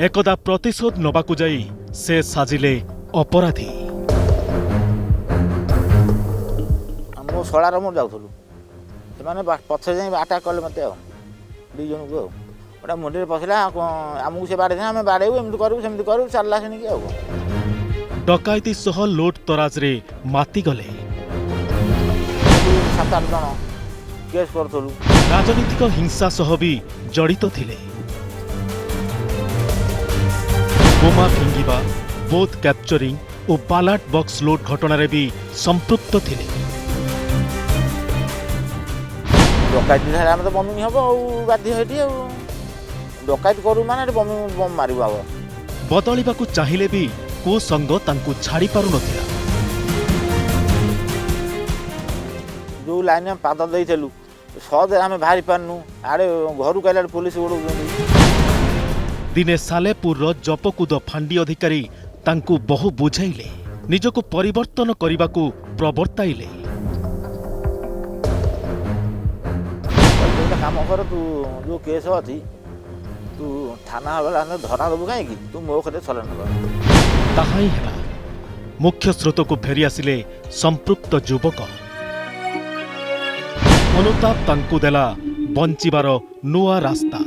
एकदा प्रतिशोध नबाकू जाई से साजिले अपराधी। मो शलार मोर जाऊलु से पछे जाए आटाक कले मत दी जन को गोटा मुंडे पशिला आमको से बाड़े आम बाड़ेबू एमती करूँ सेमती करूँ चलला से डकायती सह लोट तराजरे माति गले। 7-8 जन केस करूँ। राजनीतिक हिंसा सह भी जड़ित थिले। बोमा फिंगिबा, बोथ कैप्चरिंग और बालाट बॉक्स लोड घटना भी संपृक्त थिले। डकायती आम तो बमिंग हम बाध्य डकायत करूँ माने बम मारू आव बदलिबाकू चाहिए भी कुसंग तांकू छाड़ी पारु नथिला। जो लाइन में पाद देलु सहज आम बाहरी पार्नु आड़े घर कहला पुलिस उड़ौ। दिने सालेपुर जपकुद फांडी अधिकारी तांकू बहु बुझाइले, निजको परिवर्तन करने प्रवर्ताइले। काम कर तू जो केस अच्छी तू थाना वाला धरा देबू कहीं तू मो खेत चलन कर ताहाई हेला। मुख्य स्रोत को फेरी आसिले संपृक्त युवक। अनुताप तांकू देला बंचिबार नुआ रास्ता।